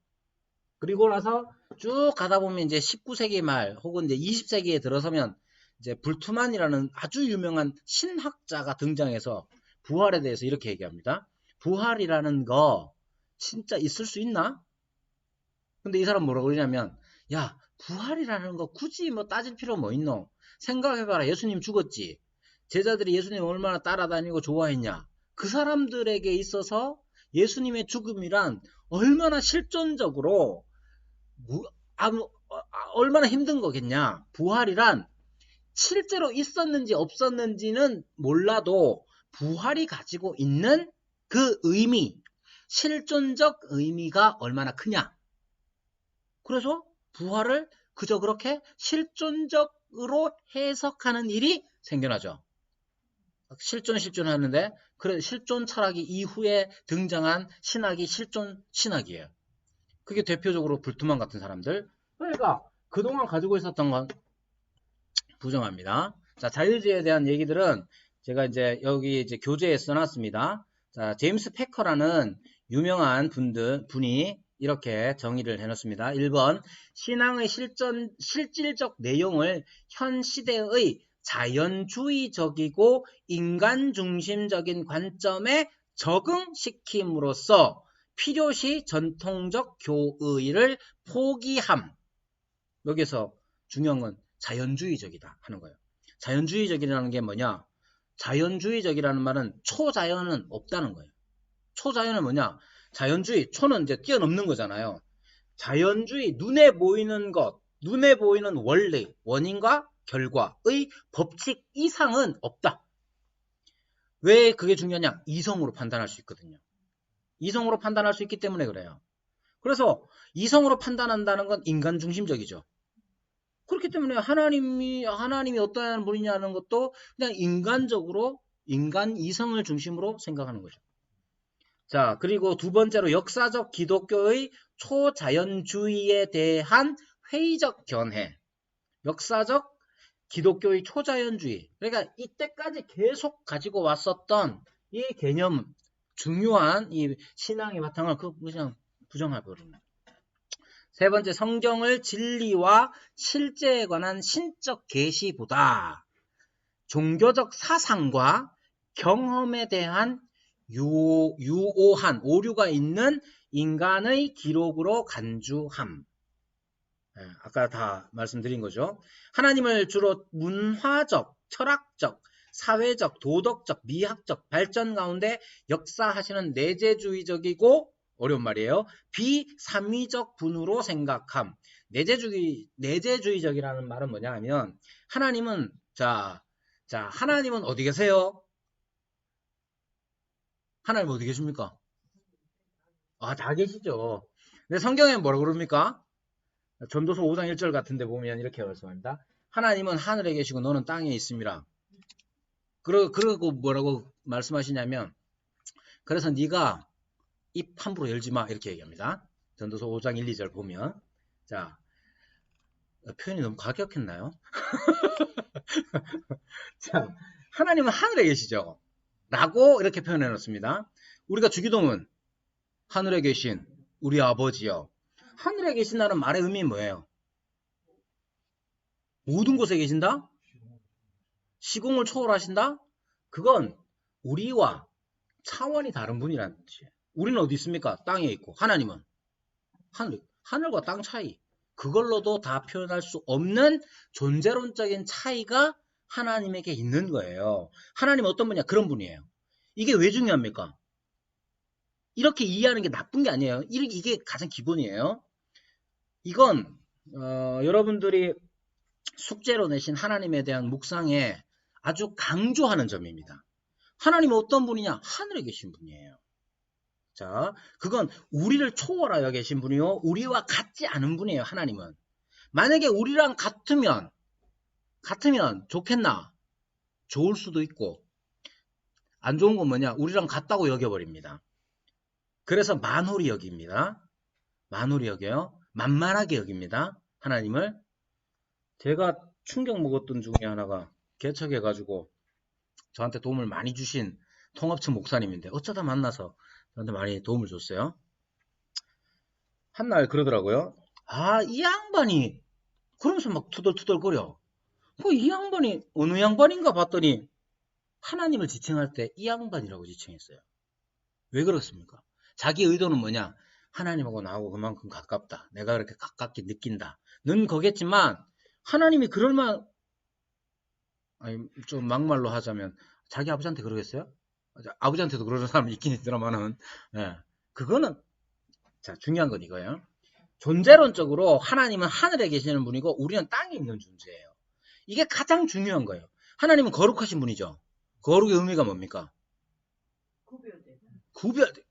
그리고 나서 쭉 가다 보면 이제 19세기 말 혹은 이제 20세기에 들어서면 이제 불투만이라는 아주 유명한 신학자가 등장해서 부활에 대해서 이렇게 얘기합니다. 부활이라는 거 진짜 있을 수 있나? 근데 이 사람 뭐라고 그러냐면 야, 부활이라는 거 굳이 뭐 따질 필요 뭐 있노? 생각해봐라. 예수님 죽었지. 제자들이 예수님 얼마나 따라다니고 좋아했냐. 그 사람들에게 있어서 예수님의 죽음이란 얼마나 실존적으로 얼마나 힘든 거겠냐. 부활이란 실제로 있었는지 없었는지는 몰라도 부활이 가지고 있는 그 의미, 실존적 의미가 얼마나 크냐. 그래서 부활을 그저 그렇게 실존적으로 해석하는 일이 생겨나죠. 실존 하는데 그래 실존 철학이 이후에 등장한 신학이 실존 신학이에요. 그게 대표적으로 불트만 같은 사람들. 그러니까 그동안 가지고 있었던 건 부정합니다. 자, 자유주의에 대한 얘기들은 제가 이제 여기 이제 교재에 써놨습니다. 자, 제임스 패커라는 유명한 분이 이렇게 정의를 해놓습니다. 1번, 신앙의 실질적 내용을 현 시대의 자연주의적이고 인간중심적인 관점에 적응시킴으로써 필요시 전통적 교의를 포기함. 여기서 중요한 건 자연주의적이다 하는 거예요. 자연주의적이라는 게 뭐냐? 자연주의적이라는 말은 초자연은 없다는 거예요. 초자연은 뭐냐? 자연주의, 초는 이제 뛰어넘는 거잖아요. 자연주의, 눈에 보이는 것, 눈에 보이는 원리, 원인과 결과의 법칙 이상은 없다. 왜 그게 중요하냐? 이성으로 판단할 수 있거든요. 이성으로 판단할 수 있기 때문에 그래요. 그래서 이성으로 판단한다는 건 인간 중심적이죠. 그렇기 때문에 하나님이 어떠한 분이냐는 것도 그냥 인간적으로 인간 이성을 중심으로 생각하는 거죠. 자, 그리고 두 번째로 역사적 기독교의 초자연주의에 대한 회의적 견해. 역사적 기독교의 초자연주의. 그러니까 이때까지 계속 가지고 왔었던 이 개념, 중요한 이 신앙의 바탕을 그냥 부정해버립니다. 세 번째, 성경을 진리와 실제에 관한 신적 계시보다 종교적 사상과 경험에 대한 유오한 오류가 있는 인간의 기록으로 간주함. 아까 다 말씀드린 거죠. 하나님을 주로 문화적, 철학적, 사회적, 도덕적, 미학적 발전 가운데 역사하시는 내재주의적이고 어려운 말이에요. 비삼위적 분으로 생각함. 내재주의적이라는 말은 뭐냐 하면 하나님은 하나님은 어디 계세요? 하나님 어디 계십니까? 다 계시죠. 근데 성경에 뭐라고 그럽니까? 전도서 5장 1절 같은데 보면 이렇게 말씀합니다. 하나님은 하늘에 계시고 너는 땅에 있습니다. 그러고 뭐라고 말씀하시냐면 그래서 네가 입 함부로 열지 마 이렇게 얘기합니다. 전도서 5장 1, 2절 보면 자 표현이 너무 과격했나요? 자 하나님은 하늘에 계시죠. 라고 이렇게 표현해 놓습니다. 우리가 주기도문 하늘에 계신 우리 아버지여. 하늘에 계신다는 말의 의미는 뭐예요? 모든 곳에 계신다? 시공을 초월하신다? 그건 우리와 차원이 다른 분이라는 뜻이에요. 우리는 어디 있습니까? 땅에 있고 하나님은 하늘과 땅 차이. 그걸로도 다 표현할 수 없는 존재론적인 차이가 하나님에게 있는 거예요. 하나님은 어떤 분이냐? 그런 분이에요. 이게 왜 중요합니까? 이렇게 이해하는 게 나쁜 게 아니에요. 이게 가장 기본이에요. 이건 여러분들이 숙제로 내신 하나님에 대한 묵상에 아주 강조하는 점입니다. 하나님은 어떤 분이냐? 하늘에 계신 분이에요. 자, 그건 우리를 초월하여 계신 분이요. 우리와 같지 않은 분이에요. 하나님은. 만약에 우리랑 같으면 좋겠나? 좋을 수도 있고 안 좋은 건 뭐냐? 우리랑 같다고 여겨버립니다. 그래서 만홀히 여깁니다. 만홀히 여겨요. 만만하게 여깁니다. 하나님을. 제가 충격 먹었던 중에 하나가 개척해가지고 저한테 도움을 많이 주신 통합처 목사님인데 어쩌다 만나서 저한테 많이 도움을 줬어요. 한날 그러더라고요. 이 양반이 그러면서 막 투덜투덜거려. 이 양반이 어느 양반인가 봤더니 하나님을 지칭할 때 이 양반이라고 지칭했어요. 왜 그렇습니까? 자기 의도는 뭐냐? 하나님하고 나하고 그만큼 가깝다. 내가 그렇게 가깝게 느낀다. 는 거겠지만 하나님이 좀 막말로 하자면 자기 아버지한테 그러겠어요? 아버지한테도 그러는 사람이 있긴 있더라만은 그거는 중요한 건 이거예요. 존재론적으로 하나님은 하늘에 계시는 분이고 우리는 땅에 있는 존재예요. 이게 가장 중요한 거예요. 하나님은 거룩하신 분이죠. 거룩의 의미가 뭡니까? 구별돼.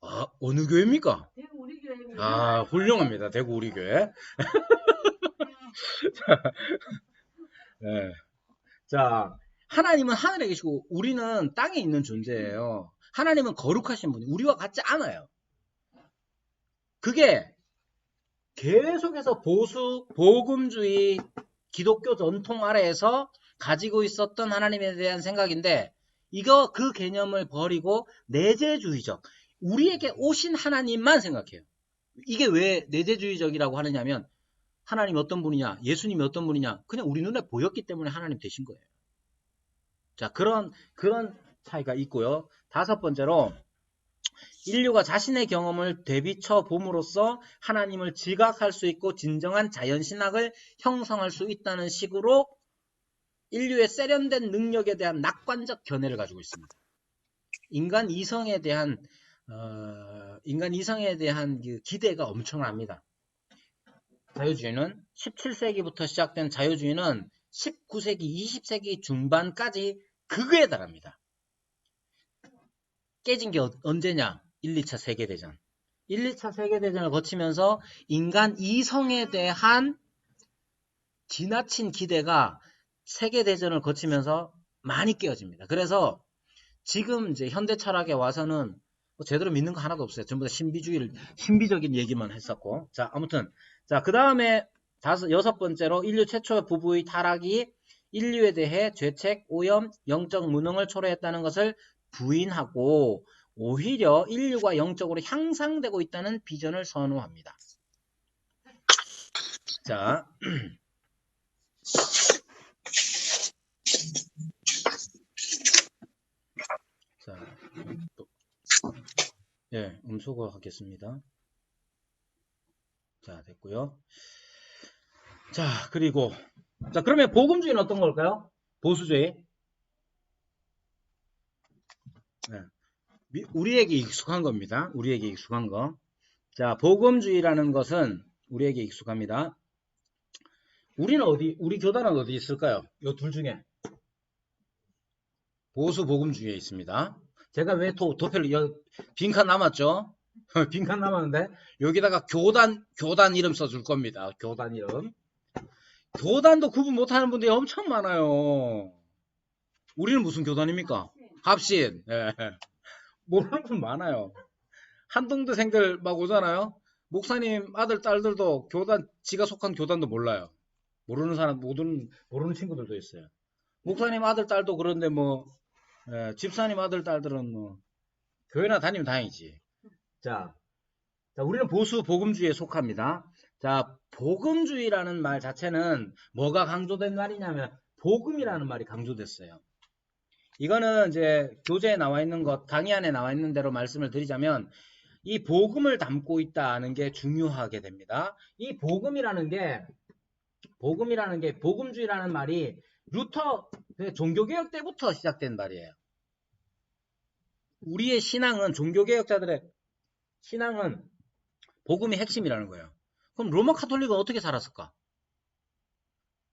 아, 어느 교회입니까? 대구 우리 교회입니다. 아, 훌륭합니다. 대구 우리 교회. 네. 자, 하나님은 하늘에 계시고 우리는 땅에 있는 존재예요. 하나님은 거룩하신 분이 우리와 같지 않아요. 그게 계속해서 보수, 복음주의, 기독교 전통 아래에서 가지고 있었던 하나님에 대한 생각인데 이거 그 개념을 버리고 내재주의적, 우리에게 오신 하나님만 생각해요. 이게 왜 내재주의적이라고 하느냐면 하나님 어떤 분이냐, 예수님이 어떤 분이냐 그냥 우리 눈에 보였기 때문에 하나님 되신 거예요. 자, 그런 차이가 있고요. 다섯 번째로 인류가 자신의 경험을 되비쳐 봄으로써 하나님을 지각할 수 있고 진정한 자연신학을 형성할 수 있다는 식으로 인류의 세련된 능력에 대한 낙관적 견해를 가지고 있습니다. 인간 이성에 대한 그 기대가 엄청납니다. 자유주의는 17세기부터 시작된 자유주의는 19세기, 20세기 중반까지 극에 달합니다. 깨진 게 언제냐? 1, 2차 세계대전. 1, 2차 세계대전을 거치면서 인간 이성에 대한 지나친 기대가 세계대전을 거치면서 많이 깨어집니다. 그래서 지금 이제 현대 철학에 와서는 뭐 제대로 믿는 거 하나도 없어요. 전부 다 신비적인 얘기만 했었고. 자, 아무튼. 자, 그 다음에 여섯 번째로 인류 최초 부부의 타락이 인류에 대해 죄책, 오염, 영적 무능을 초래했다는 것을 부인하고 오히려 인류가 영적으로 향상되고 있다는 비전을 선호합니다. 자, 예, 음소거 하겠습니다. 자, 됐고요. 자, 그리고 자, 그러면 복음주의는 어떤 걸까요? 보수주의. 네. 우리에게 익숙한 겁니다. 우리에게 익숙한 거. 자, 복음주의라는 것은 우리에게 익숙합니다. 우리 교단은 어디 있을까요? 이 둘 중에. 보수 복음주의에 있습니다. 제가 왜 도표를, 빈칸 남았죠? 빈칸 남았는데, 여기다가 교단 이름 써줄 겁니다. 교단 이름. 교단도 구분 못하는 분들이 엄청 많아요. 우리는 무슨 교단입니까? 합신. 예. 모르는 분 많아요. 한동대생들 막 오잖아요. 목사님 아들 딸들도 지가 속한 교단도 몰라요. 모르는 친구들도 있어요. 목사님 아들 딸도 그런데 집사님 아들 딸들은 교회나 다니면 다행이지. 자, 우리는 보수 복음주의에 속합니다. 자, 복음주의라는 말 자체는 뭐가 강조된 말이냐면 복음이라는 말이 강조됐어요. 이거는 이제 교재에 나와 있는 것, 강의 안에 나와 있는 대로 말씀을 드리자면 이 복음을 담고 있다는 게 중요하게 됩니다. 이 복음이라는 게 복음주의라는 말이 루터 종교개혁 때부터 시작된 말이에요. 우리의 신앙은 종교개혁자들의 신앙은 복음이 핵심이라는 거예요. 그럼 로마 카톨릭은 어떻게 살았을까?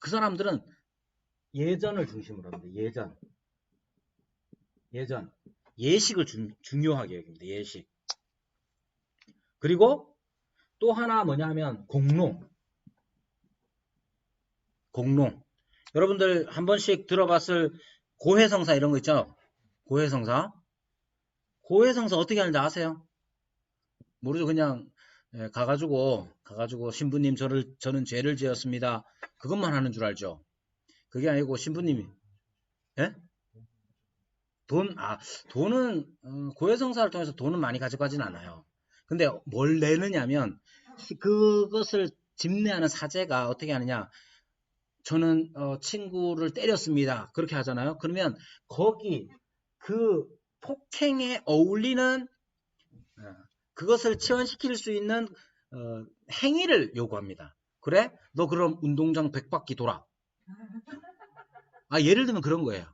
그 사람들은 예전을 중심으로 합니다. 예식을 중요하게 여깁니다. 예식. 그리고 또 하나 뭐냐면 공로. 여러분들 한 번씩 들어봤을 고해성사 이런 거 있죠? 고해성사 어떻게 하는지 아세요? 모르죠. 그냥 가가지고 신부님 저는 죄를 지었습니다. 그것만 하는 줄 알죠. 그게 아니고 신부님이 돈은 고해성사를 통해서 돈은 많이 가져가진 않아요. 근데 뭘 내느냐면 그것을 집례하는 사제가 어떻게 하느냐. 저는 친구를 때렸습니다. 그렇게 하잖아요. 그러면 거기 그 폭행에 어울리는 그것을 치환시킬 수 있는 행위를 요구합니다. 그래? 너 그럼 운동장 100바퀴 돌아. 예를 들면 그런 거예요.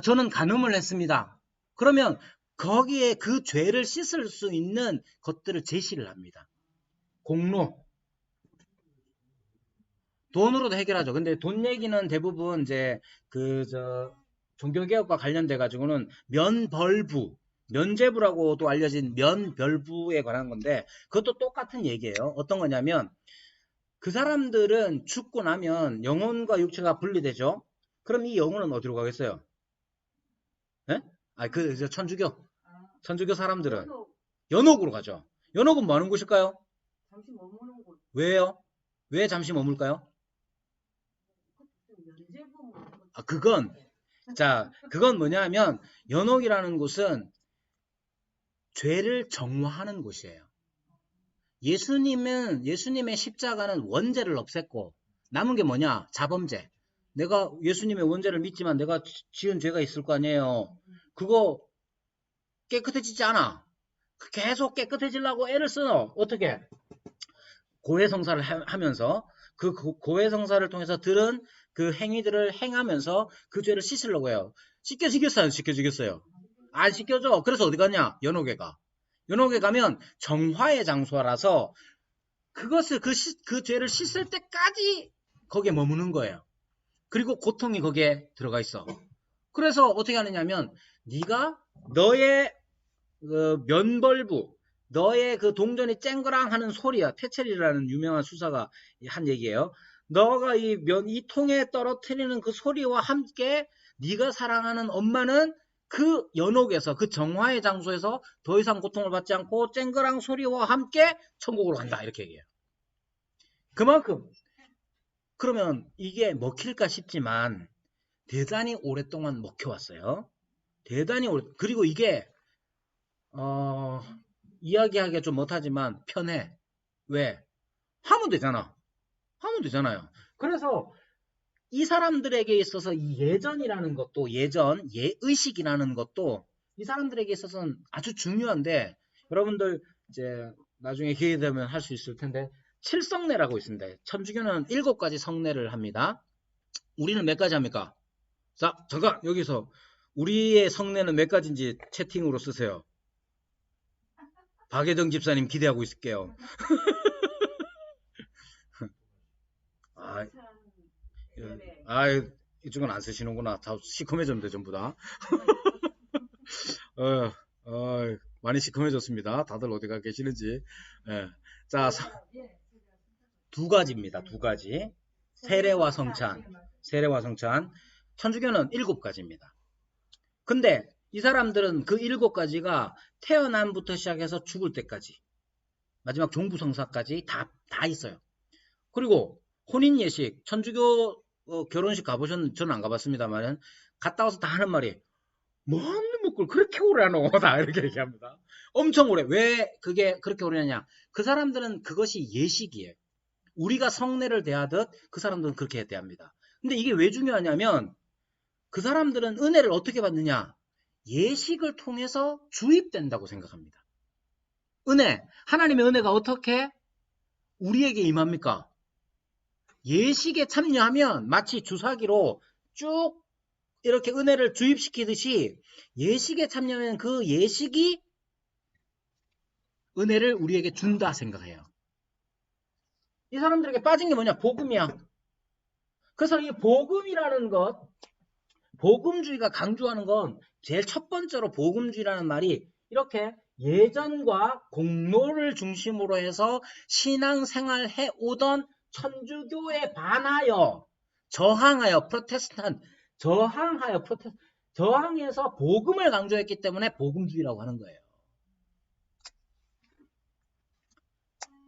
저는 간음을 했습니다. 그러면 거기에 그 죄를 씻을 수 있는 것들을 제시를 합니다. 공로. 돈으로도 해결하죠. 근데 돈 얘기는 대부분 이제 종교개혁과 관련돼 가지고는 면벌부 면죄부라고도 알려진 면별부에 관한 건데 그것도 똑같은 얘기예요. 어떤 거냐면 그 사람들은 죽고 나면 영혼과 육체가 분리되죠. 그럼 이 영혼은 어디로 가겠어요? 예? 천주교 사람들은 연옥으로 가죠. 연옥은 뭐 하는 곳일까요? 잠시 머무는 곳. 왜요? 왜 잠시 머물까요? 그건 뭐냐 하면 연옥이라는 곳은 죄를 정화하는 곳이에요. 예수님의 십자가는 원죄를 없앴고 남은 게 뭐냐? 자범죄. 내가 예수님의 원죄를 믿지만 내가 지은 죄가 있을 거 아니에요. 그거 깨끗해지지 않아. 계속 깨끗해지려고 애를 쓰노. 어떻게? 고해성사를 하면서 그 고해성사를 통해서 들은 그 행위들을 행하면서 그 죄를 씻으려고 해요. 씻겨지겠어요? 안 씻겨지겠어요? 안 씻겨져. 그래서 어디 가냐? 연옥에 가. 연옥에 가면 정화의 장소라서 그것을 그 죄를 씻을 때까지 거기에 머무는 거예요. 그리고 고통이 거기에 들어가 있어. 그래서 어떻게 하느냐면 네가 너의 그 면벌부, 너의 그 동전이 쨍그랑 하는 소리야. 테첼이라는 유명한 수사가 한 얘기예요. 너가 이 통에 떨어뜨리는 그 소리와 함께 네가 사랑하는 엄마는 그 연옥에서 그 정화의 장소에서 더 이상 고통을 받지 않고 쨍그랑 소리와 함께 천국으로 간다. 이렇게 얘기해요. 그만큼 그러면 이게 먹힐까 싶지만 대단히 오랫동안 먹혀왔어요. 대단히 오래. 그리고 이게 이야기하기가 좀 못하지만 편해. 왜? 하면 되잖아. 하면 되잖아요. 그래서 이 사람들에게 있어서 이 예전이라는 것도 예의식이라는 것도 이 사람들에게 있어서는 아주 중요한데 여러분들 이제 나중에 기회 되면 할 수 있을 텐데 7성례라고 있습니다. 천주교는 7가지 성례를 합니다. 우리는 몇 가지 합니까? 자, 잠깐 여기서 우리의 성례는 몇 가지인지 채팅으로 쓰세요. 박예정 집사님 기대하고 있을게요. 이쪽은 안 쓰시는구나. 다 시커매졌는데 전부 다. 많이 시커매졌습니다. 다들 어디가 계시는지. 예. 자, 2가지입니다. 2가지. 세례와 성찬. 천주교는 7가지입니다. 근데 이 사람들은 그 7가지가 태어남부터 시작해서 죽을 때까지 마지막 종부성사까지 다 있어요. 그리고 혼인예식, 천주교 결혼식 가보셨는지 저는 안 가봤습니다만 갔다 와서 다 하는 말이 뭔 먹고 그렇게 오래 하노? 다 이렇게 얘기합니다. 엄청 오래. 왜 그게 그렇게 오래 하냐? 그 사람들은 그것이 예식이에요. 우리가 성례를 대하듯 그 사람들은 그렇게 대합니다. 근데 이게 왜 중요하냐면 그 사람들은 은혜를 어떻게 받느냐? 예식을 통해서 주입된다고 생각합니다. 하나님의 은혜가 어떻게 우리에게 임합니까? 예식에 참여하면 마치 주사기로 쭉 이렇게 은혜를 주입시키듯이 예식에 참여하면 그 예식이 은혜를 우리에게 준다 생각해요. 이 사람들에게 빠진 게 뭐냐? 복음이야. 그래서 이 복음이라는 것, 복음주의가 강조하는 건 제일 첫 번째로 복음주의라는 말이 이렇게 예전과 공로를 중심으로 해서 신앙생활 해오던 천주교에 반하여 저항해서 복음을 강조했기 때문에 복음주의라고 하는 거예요.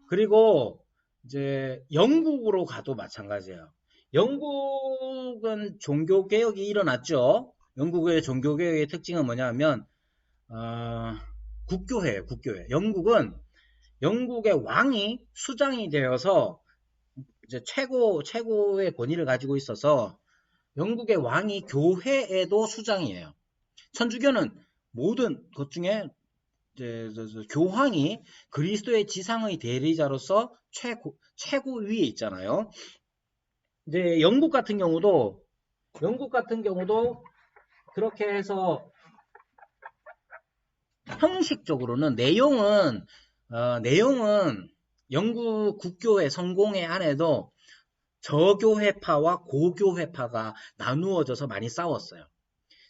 그리고 이제 영국으로 가도 마찬가지예요. 영국은 종교개혁이 일어났죠. 영국의 종교개혁의 특징은 뭐냐면 국교회예요. 국교회. 영국의 왕이 수장이 되어서 이제 최고의 권위를 가지고 있어서 영국의 왕이 교회에도 수장이에요. 천주교는 모든 것 중에 이제 교황이 그리스도의 지상의 대리자로서 최고 위에 있잖아요. 이제 영국 같은 경우도 그렇게 해서 형식적으로는 내용은 영국 국교회 성공회 안에도 저교회파와 고교회파가 나누어져서 많이 싸웠어요.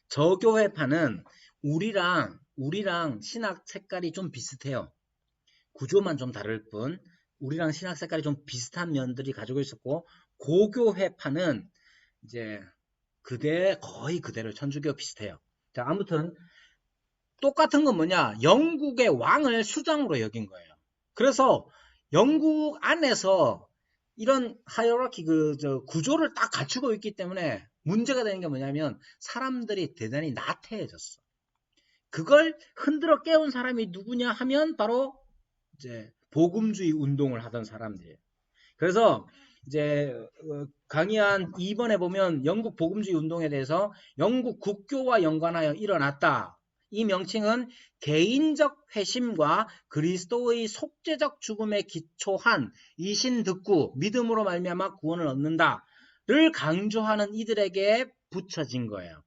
저교회파는 우리랑 우리랑 신학 색깔이 좀 비슷해요. 구조만 좀 다를 뿐 우리랑 신학 색깔이 좀 비슷한 면들이 가지고 있었고, 고교회파는 이제 거의 그대로 천주교 비슷해요. 자, 아무튼 똑같은 건 뭐냐? 영국의 왕을 수장으로 여긴 거예요. 그래서 영국 안에서 이런 하이어라키 구조를 딱 갖추고 있기 때문에 문제가 되는 게 뭐냐면 사람들이 대단히 나태해졌어. 그걸 흔들어 깨운 사람이 누구냐 하면 바로 이제 복음주의 운동을 하던 사람들이에요. 그래서 이제 강의한 2번에 보면 영국 복음주의 운동에 대해서 영국 국교와 연관하여 일어났다. 이 명칭은 개인적 회심과 그리스도의 속죄적 죽음에 기초한 이신득구, 믿음으로 말미암아 구원을 얻는다를 강조하는 이들에게 붙여진 거예요.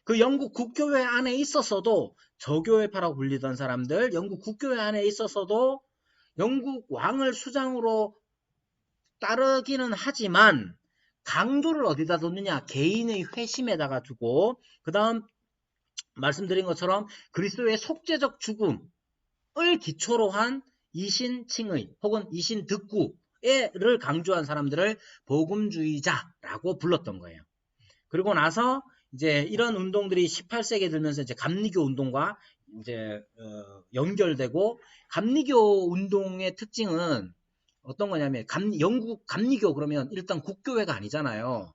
그 영국 국교회 안에 있었어도 저교회파라고 불리던 사람들, 영국 국교회 안에 있었어도 영국 왕을 수장으로 따르기는 하지만 강조를 어디다 뒀느냐? 개인의 회심에다가 두고, 그 다음 말씀드린 것처럼 그리스도의 속죄적 죽음을 기초로 한 이신칭의 혹은 이신득구를 강조한 사람들을 복음주의자라고 불렀던 거예요. 그리고 나서 이제 이런 운동들이 18세기에 들면서 이제 감리교 운동과 이제 연결되고, 감리교 운동의 특징은 어떤 거냐면 영국 감리교 그러면 일단 국교회가 아니잖아요.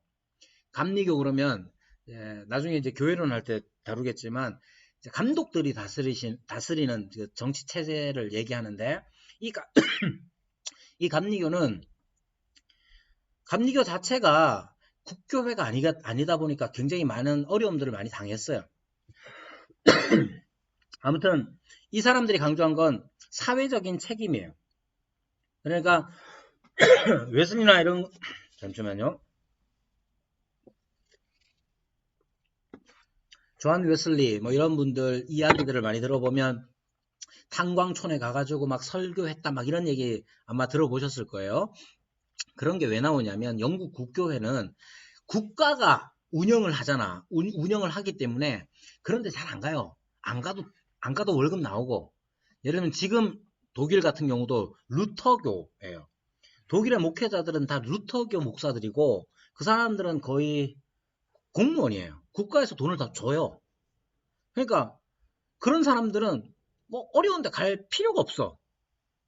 감리교 그러면 나중에 이제 교회론 할 때 다루겠지만 이제 감독들이 다스리는 그 정치 체제를 얘기하는데, 이 감리교는 감리교 자체가 국교회가 아니다 보니까 굉장히 많은 어려움들을 많이 당했어요. 아무튼 이 사람들이 강조한 건 사회적인 책임이에요. 그러니까 웨슬리나 이런, 잠시만요. 조한 웨슬리 뭐 이런 분들 이야기들을 많이 들어보면 탄광촌에 가가지고 막 설교했다 막 이런 얘기 아마 들어보셨을 거예요. 그런 게 왜 나오냐면 영국 국교회는 국가가 운영을 하잖아. 운영을 하기 때문에 그런데 잘 안 가요. 안 가도 월급 나오고. 예를 들면 지금 독일 같은 경우도 루터교예요. 독일의 목회자들은 다 루터교 목사들이고 그 사람들은 거의 공무원이에요. 국가에서 돈을 다 줘요. 그러니까 그런 사람들은 뭐 어려운데 갈 필요가 없어.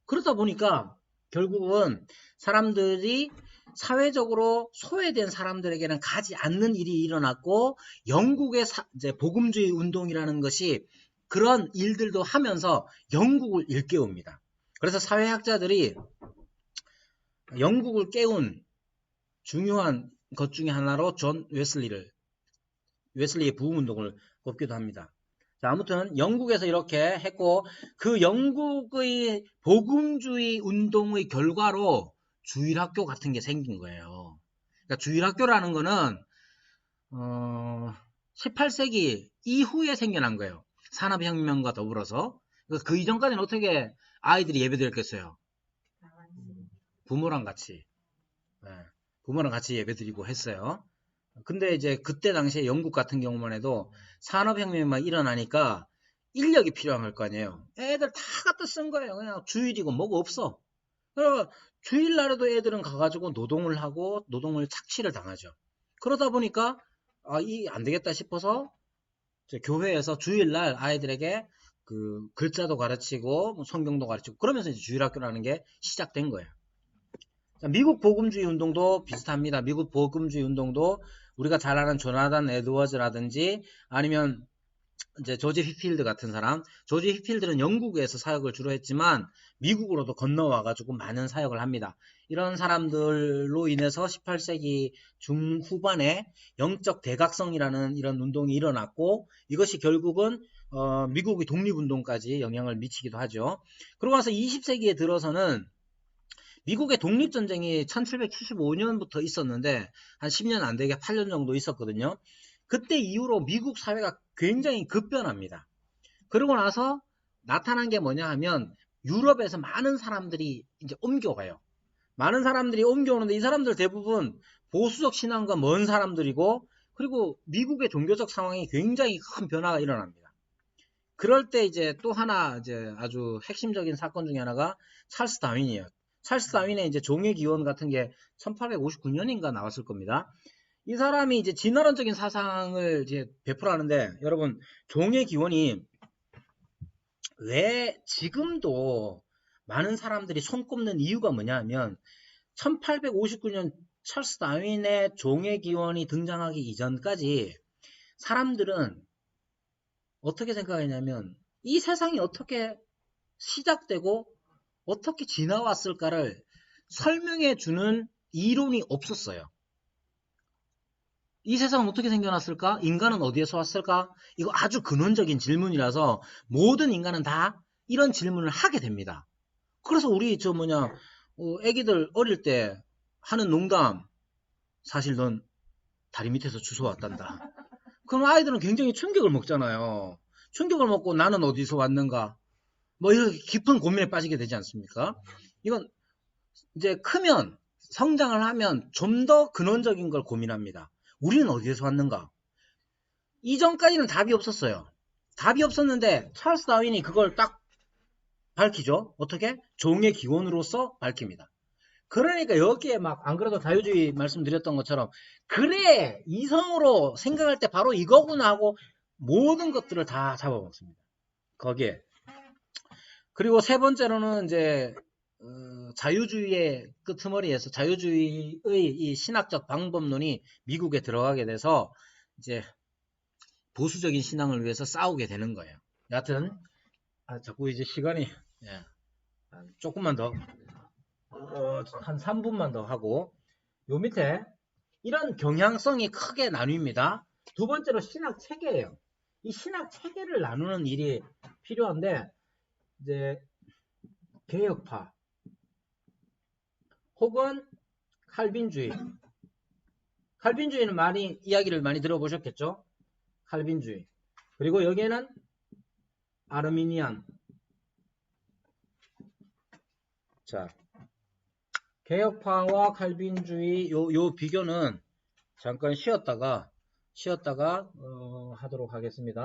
그러다 보니까 결국은 사람들이 사회적으로 소외된 사람들에게는 가지 않는 일이 일어났고, 영국의 이제 복음주의 운동이라는 것이 그런 일들도 하면서 영국을 일깨웁니다. 그래서 사회학자들이 영국을 깨운 중요한 것 중에 하나로 존 웨슬리의 부흥운동을 꼽기도 합니다. 자, 아무튼 영국에서 이렇게 했고, 그 영국의 복음주의 운동의 결과로 주일학교 같은 게 생긴 거예요. 그러니까 주일학교라는 거는 18세기 이후에 생겨난 거예요. 산업혁명과 더불어서. 그 이전까지는 어떻게 아이들이 예배드렸겠어요? 부모랑 같이. 네, 부모랑 같이 예배드리고 했어요. 근데 이제 그때 당시에 영국 같은 경우만 해도 산업혁명이 막 일어나니까 인력이 필요할 거 아니에요. 애들 다 갖다 쓴 거예요. 그냥 주일이고 뭐고 없어. 그러니까 주일날에도 애들은 가가지고 노동을 하고 노동을 착취를 당하죠. 그러다 보니까 이 안 되겠다 싶어서 교회에서 주일날 아이들에게 그 글자도 가르치고 뭐 성경도 가르치고 그러면서 이제 주일학교라는 게 시작된 거예요. 자, 미국 복음주의 운동도 비슷합니다. 미국 복음주의 운동도 우리가 잘 아는 조나단 에드워즈라든지 아니면 이제 조지 휘필드 같은 사람, 조지 휘필드는 영국에서 사역을 주로 했지만 미국으로도 건너와 가지고 많은 사역을 합니다. 이런 사람들로 인해서 18세기 중후반에 영적 대각성이라는 이런 운동이 일어났고, 이것이 결국은 미국의 독립운동까지 영향을 미치기도 하죠. 그러고 나서 20세기에 들어서는 미국의 독립전쟁이 1775년부터 있었는데 한 10년 안 되게 8년 정도 있었거든요. 그때 이후로 미국 사회가 굉장히 급변합니다. 그러고 나서 나타난 게 뭐냐 하면 유럽에서 많은 사람들이 이제 옮겨가요. 많은 사람들이 옮겨오는데 이 사람들 대부분 보수적 신앙과 먼 사람들이고, 그리고 미국의 종교적 상황이 굉장히 큰 변화가 일어납니다. 그럴 때 이제 또 하나 이제 아주 핵심적인 사건 중에 하나가 찰스 다윈이에요. 찰스 다윈의 이제 종의 기원 같은 게 1859년인가 나왔을 겁니다. 이 사람이 이제 진화론적인 사상을 이제 배포하는데, 여러분, 종의 기원이 왜 지금도 많은 사람들이 손꼽는 이유가 뭐냐 하면, 1859년 찰스 다윈의 종의 기원이 등장하기 이전까지 사람들은 어떻게 생각했냐면, 이 세상이 어떻게 시작되고 어떻게 지나왔을까를 설명해 주는 이론이 없었어요. 이 세상은 어떻게 생겨났을까? 인간은 어디에서 왔을까? 이거 아주 근원적인 질문이라서 모든 인간은 다 이런 질문을 하게 됩니다. 그래서 우리 애기들 어릴 때 하는 농담, 사실 넌 다리 밑에서 주워왔단다. 그럼 아이들은 굉장히 충격을 먹잖아요. 충격을 먹고 나는 어디서 왔는가? 뭐 이렇게 깊은 고민에 빠지게 되지 않습니까? 이건 이제 크면, 성장을 하면 좀 더 근원적인 걸 고민합니다. 우리는 어디에서 왔는가? 이전까지는 답이 없었어요. 답이 없었는데 찰스 다윈이 그걸 딱 밝히죠. 어떻게? 종의 기원으로서 밝힙니다. 그러니까 여기에 막, 안 그래도 자유주의 말씀드렸던 것처럼, 그래, 이성으로 생각할 때 바로 이거구나 하고 모든 것들을 다 잡아먹습니다. 거기에. 그리고 세 번째로는 이제 자유주의의 끄트머리에서 자유주의의 이 신학적 방법론이 미국에 들어가게 돼서 이제 보수적인 신앙을 위해서 싸우게 되는 거예요. 여하튼 자꾸 이제 시간이 조금만 더 한 3분만 더 하고, 요 밑에 이런 경향성이 크게 나뉩니다. 두 번째로 신학 체계예요. 이 신학 체계를 나누는 일이 필요한데, 이제 개혁파 혹은 칼빈주의. 칼빈주의는 이야기를 많이 들어보셨겠죠? 칼빈주의. 그리고 여기에는 아르미니안. 자, 개혁파와 칼빈주의 요 비교는 잠깐 쉬었다가 하도록 하겠습니다.